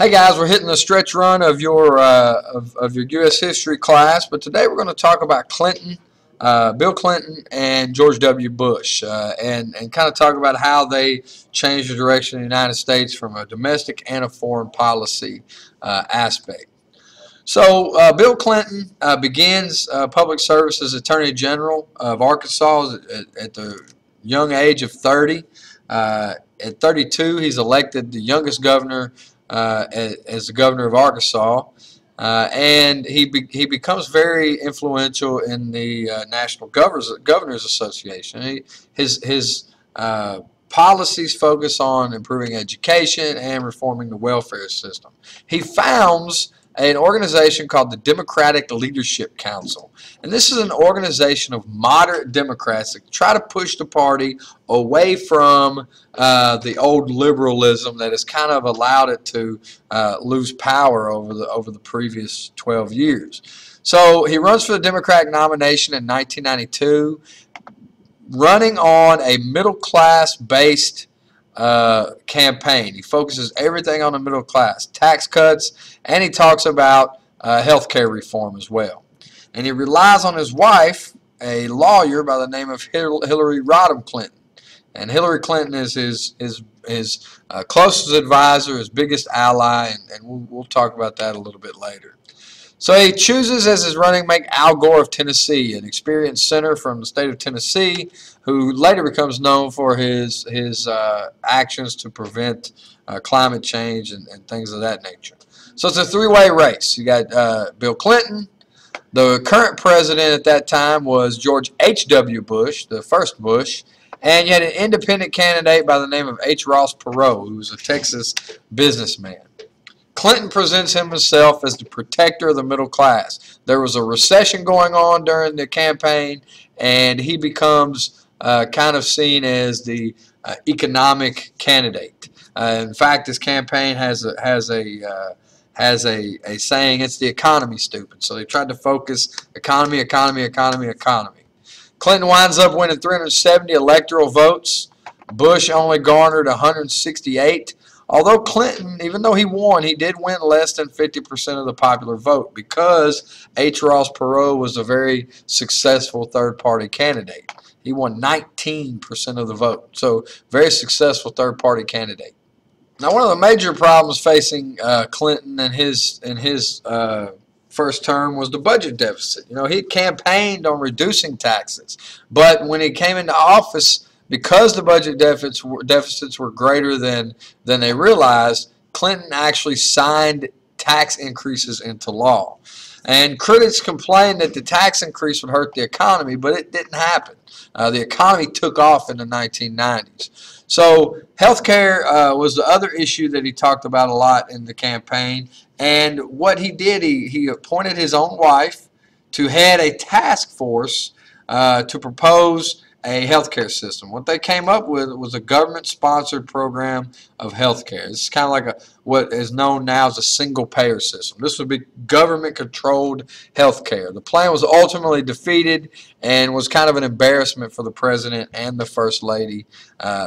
Hey guys, we're hitting the stretch run of your U.S. history class, but today we're going to talk about Bill Clinton, and George W. Bush, and kind of talk about how they changed the direction of the United States from a domestic and a foreign policy aspect. So Bill Clinton begins public service as Attorney General of Arkansas at the young age of 30. At 32, he's elected the youngest governor as the governor of Arkansas, and he becomes very influential in the National Governors Association. His policies focus on improving education and reforming the welfare system. He founds an organization called the Democratic Leadership Council. And this is an organization of moderate Democrats that try to push the party away from the old liberalism that has kind of allowed it to lose power over the previous 12 years. So he runs for the Democratic nomination in 1992, running on a middle-class based campaign. He focuses everything on the middle class, tax cuts, and he talks about health care reform as well. And he relies on his wife, a lawyer by the name of Hillary Rodham Clinton. And Hillary Clinton is his closest advisor, his biggest ally, and we'll talk about that a little bit later. So he chooses as his running mate Al Gore of Tennessee, an experienced senator from the state of Tennessee, who later becomes known for his actions to prevent climate change and things of that nature. So it's a three-way race. You got Bill Clinton. The current president at that time was George H.W. Bush, the first Bush, and you had an independent candidate by the name of H. Ross Perot, who was a Texas businessman. Clinton presents himself as the protector of the middle class. There was a recession going on during the campaign, and he becomes kind of seen as the economic candidate. In fact, this campaign has a saying, it's the economy, stupid. So they tried to focus economy, economy, economy, economy. Clinton winds up winning 370 electoral votes. Bush only garnered 168. Although Clinton, even though he won, he did win less than 50% of the popular vote because H. Ross Perot was a very successful third-party candidate. He won 19% of the vote, so very successful third-party candidate. Now, one of the major problems facing Clinton in his first term was the budget deficit. You know, he campaigned on reducing taxes, but when he came into office, because the budget deficits were greater than they realized, Clinton actually signed tax increases into law. And critics complained that the tax increase would hurt the economy, but it didn't happen. The economy took off in the 1990s. So healthcare was the other issue that he talked about a lot in the campaign. And what he did, he appointed his own wife to head a task force to propose a healthcare system. What they came up with was a government-sponsored program of healthcare. It's kind of like what is known now as a single-payer system. This would be government-controlled healthcare. The plan was ultimately defeated and was kind of an embarrassment for the president and the first lady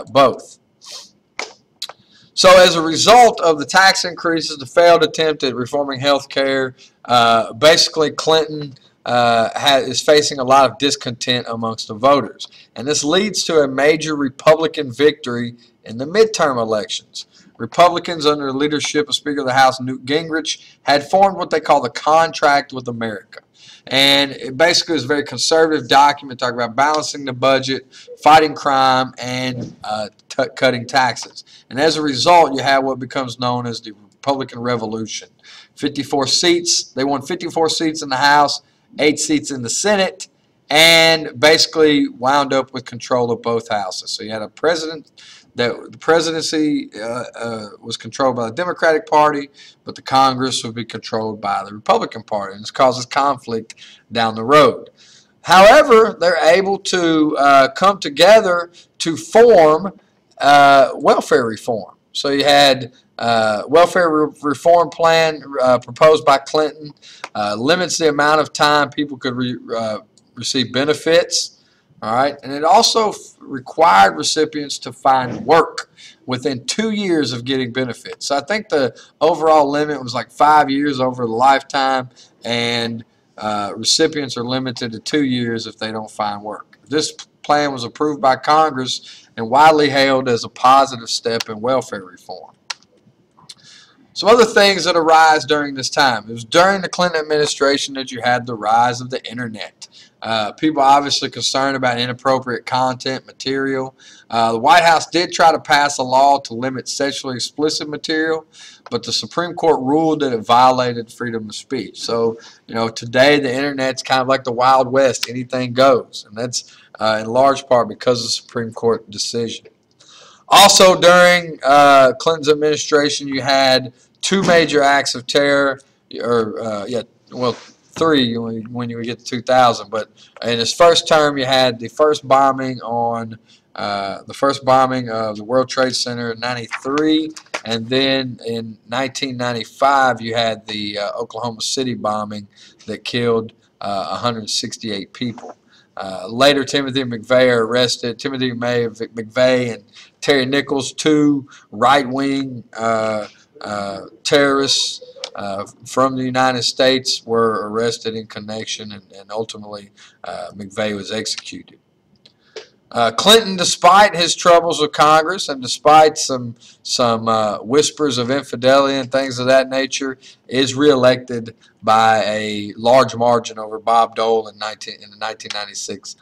both. So as a result of the tax increases, the failed attempt at reforming healthcare, basically Clinton is facing a lot of discontent amongst the voters. And this leads to a major Republican victory in the midterm elections. Republicans, under the leadership of Speaker of the House Newt Gingrich, had formed what they call the Contract with America. And it basically is a very conservative document talking about balancing the budget, fighting crime, and cutting taxes. And as a result, you have what becomes known as the Republican Revolution. 54 seats. They won 54 seats in the House, 8 seats in the Senate, and basically wound up with control of both houses. So you had a president that the presidency was controlled by the Democratic Party, but the Congress would be controlled by the Republican Party, and this causes conflict down the road. However, they're able to come together to form welfare reform. So you had welfare reform plan proposed by Clinton, limits the amount of time people could receive benefits. All right, and it also required recipients to find work. within 2 years of getting benefits. So I think the overall limit was like 5 years over the lifetime, and recipients are limited to 2 years if they don't find work. This plan was approved by Congress and widely hailed as a positive step in welfare reform. Some other things that arise during this time. It was during the Clinton administration that you had the rise of the internet. People obviously concerned about inappropriate content material. The White House did try to pass a law to limit sexually explicit material, but the Supreme Court ruled that it violated freedom of speech. So, today the internet's kind of like the Wild West. Anything goes, and that's in large part because of the Supreme Court decision. Also, during Clinton's administration, you had 2 major acts of terror, three when you get to 2000. But in his first term, you had the first bombing of the World Trade Center in '93, and then in 1995, you had the Oklahoma City bombing that killed 168 people. Later, Timothy McVeigh arrested. Timothy McVeigh and Terry Nichols, 2 right-wing terrorists from the United States, were arrested in connection, and ultimately McVeigh was executed. Clinton, despite his troubles with Congress and despite some whispers of infidelity and things of that nature, is reelected by a large margin over Bob Dole in the 1996.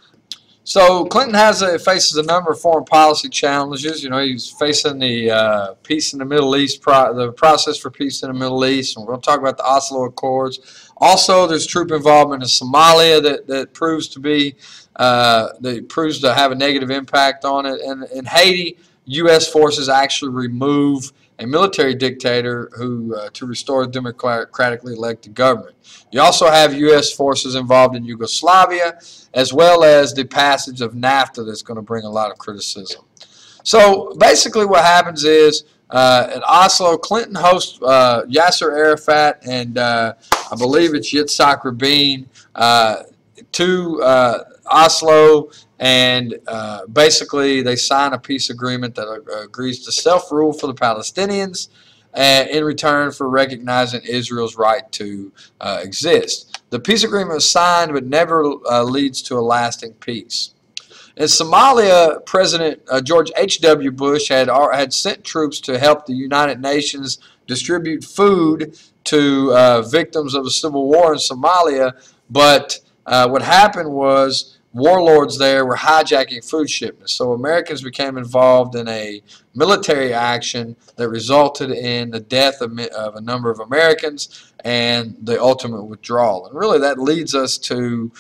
So Clinton faces a number of foreign policy challenges. He's facing the peace in the Middle East, the process for peace in the Middle East, and we're going to talk about the Oslo Accords. Also, there's troop involvement in Somalia that proves to have a negative impact on it. And in Haiti, U.S. forces actually remove a military dictator to restore a democratically elected government. You also have U.S. forces involved in Yugoslavia, as well as the passage of NAFTA that's going to bring a lot of criticism. So basically what happens is at Oslo, Clinton hosts Yasser Arafat and I believe it's Yitzhak Rabin to Oslo, and basically they sign a peace agreement that agrees to self-rule for the Palestinians in return for recognizing Israel's right to exist. The peace agreement was signed but never leads to a lasting peace. In Somalia, President George H.W. Bush had sent troops to help the United Nations distribute food to victims of the civil war in Somalia, but what happened was warlords there were hijacking food shipments. So Americans became involved in a military action that resulted in the death of a number of Americans and the ultimate withdrawal. And really that leads us to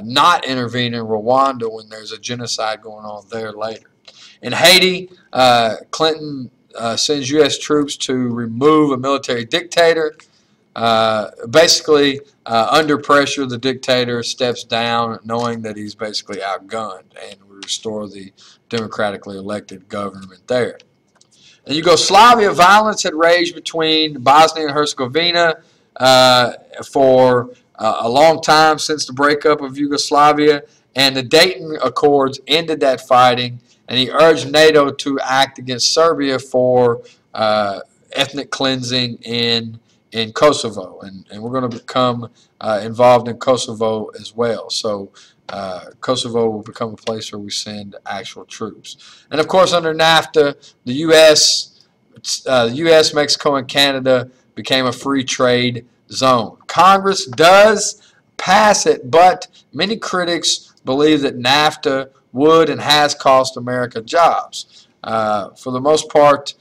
not intervene in Rwanda when there's a genocide going on there later. In Haiti, Clinton sends U.S. troops to remove a military dictator. Basically, under pressure, the dictator steps down, knowing that he's basically outgunned, and we restore the democratically elected government there. In Yugoslavia, violence had raged between Bosnia and Herzegovina for a long time since the breakup of Yugoslavia, and the Dayton Accords ended that fighting, and he urged NATO to act against Serbia for ethnic cleansing in Kosovo, and we're going to become involved in Kosovo as well. So Kosovo will become a place where we send actual troops. And of course, under NAFTA, the U.S., Mexico, and Canada became a free trade zone. Congress does pass it, but many critics believe that NAFTA would and has cost America jobs. For the most part,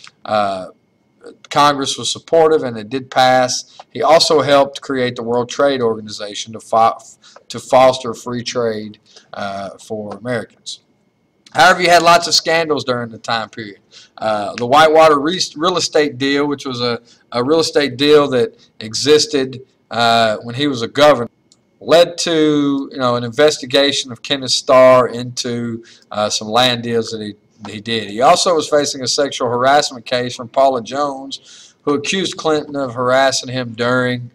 Congress was supportive, and it did pass. He also helped create the World Trade Organization to foster free trade for Americans. However, you had lots of scandals during the time period. The Whitewater real estate deal, which was a real estate deal that existed when he was a governor, led to an investigation of Kenneth Starr into some land deals that he did. He also was facing a sexual harassment case from Paula Jones, who accused Clinton of harassing him during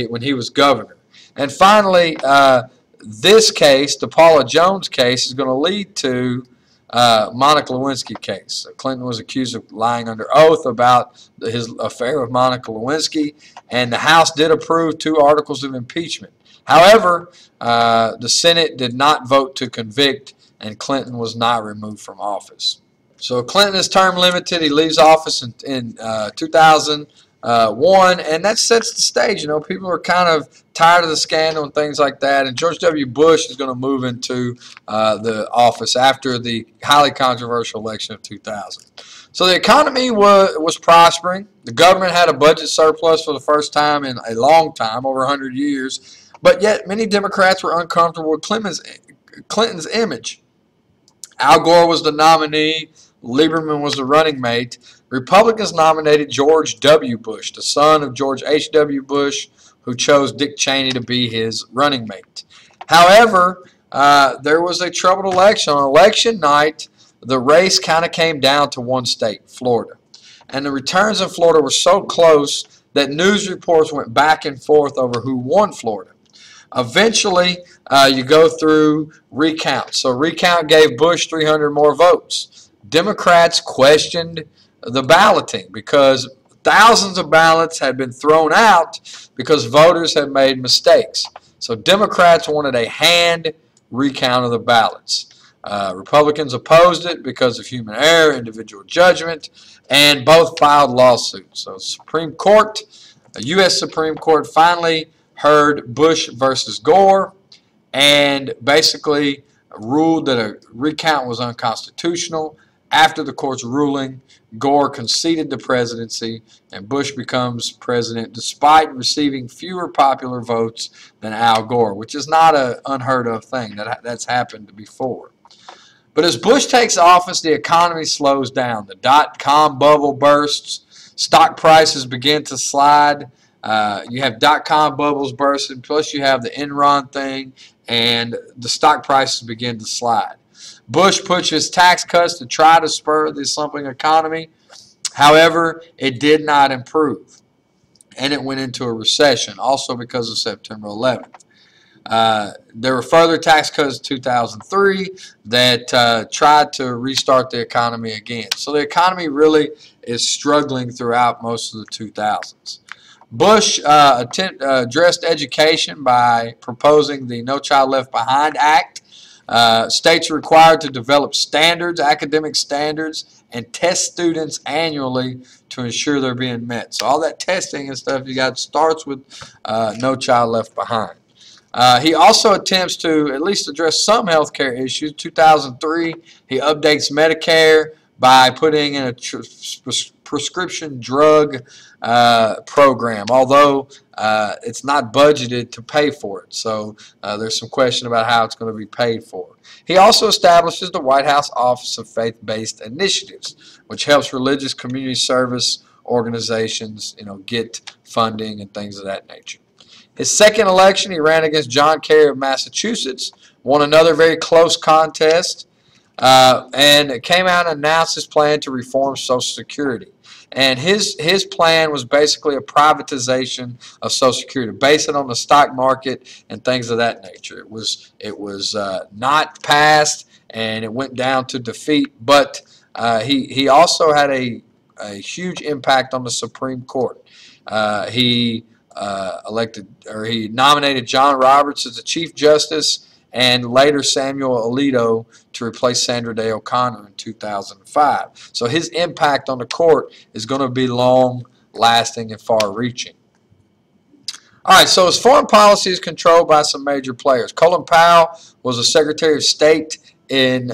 when he was governor. And finally, this case, the Paula Jones case, is going to lead to Monica Lewinsky case. Clinton was accused of lying under oath about his affair with Monica Lewinsky, and the House did approve 2 articles of impeachment. However, the Senate did not vote to convict, and Clinton was not removed from office. So Clinton is term limited. He leaves office in 2001, and that sets the stage. You know, people are kind of tired of the scandal and things like that, and George W. Bush is going to move into the office after the highly controversial election of 2000. So the economy was prospering. The government had a budget surplus for the first time in a long time, over 100 years, but yet many Democrats were uncomfortable with Clinton's image. Al Gore was the nominee. Lieberman was the running mate. Republicans nominated George W. Bush, the son of George H.W. Bush, who chose Dick Cheney to be his running mate. However, there was a troubled election. On election night, the race kind of came down to one state, Florida. And the returns in Florida were so close that news reports went back and forth over who won Florida. Eventually, you go through recount. So recount gave Bush 300 more votes. Democrats questioned the balloting because thousands of ballots had been thrown out because voters had made mistakes. So Democrats wanted a hand recount of the ballots. Republicans opposed it because of human error, individual judgment, and both filed lawsuits. So Supreme Court, the U.S. Supreme Court finally heard Bush versus Gore and basically ruled that a recount was unconstitutional. After the court's ruling, Gore conceded the presidency, and Bush becomes president despite receiving fewer popular votes than Al Gore, which is not an unheard of thing. That's happened before. But as Bush takes office, the economy slows down. The dot-com bubble bursts. Stock prices begin to slide. You have dot-com bubbles bursting, plus you have the Enron thing, and the stock prices begin to slide. Bush pushes tax cuts to try to spur the slumping economy. However, it did not improve, and it went into a recession, also because of September 11th. There were further tax cuts in 2003 that tried to restart the economy again. So the economy really is struggling throughout most of the 2000s. Bush addressed education by proposing the No Child Left Behind Act. States are required to develop standards, academic standards, and test students annually to ensure they're being met. So all that testing and stuff you got starts with No Child Left Behind. He also attempts to at least address some health care issues. 2003, he updates Medicare by putting in a prescription drug program, although it's not budgeted to pay for it. So there's some question about how it's going to be paid for. He also establishes the White House Office of Faith-Based Initiatives, which helps religious community service organizations, get funding and things of that nature. His second election, he ran against John Kerry of Massachusetts, won another very close contest, and came out and announced his plan to reform Social Security. And his plan was basically a privatization of Social Security, based it on the stock market and things of that nature. It was not passed, and it went down to defeat. But he also had a huge impact on the Supreme Court. He nominated John Roberts as the Chief Justice, and later Samuel Alito to replace Sandra Day O'Connor in 2005. So his impact on the court is going to be long-lasting and far-reaching. All right, so his foreign policy is controlled by some major players. Colin Powell was a Secretary of State in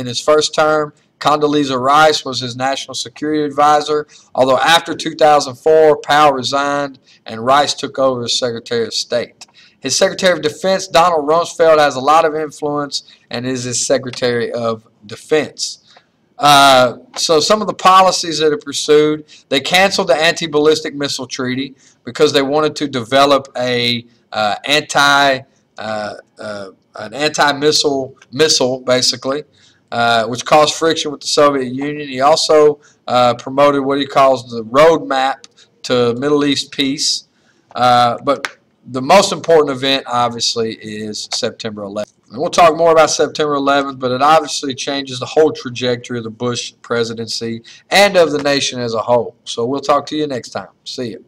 his first term. Condoleezza Rice was his national security advisor, although after 2004, Powell resigned and Rice took over as Secretary of State. His Secretary of Defense, Donald Rumsfeld, has a lot of influence and is his Secretary of Defense. So some of the policies that are pursued, they canceled the anti-ballistic missile treaty because they wanted to develop an anti-missile missile, basically, which caused friction with the Soviet Union. He also promoted what he calls the roadmap to Middle East peace. But the most important event, obviously, is September 11th. And we'll talk more about September 11th, but it obviously changes the whole trajectory of the Bush presidency and of the nation as a whole. So we'll talk to you next time. See you.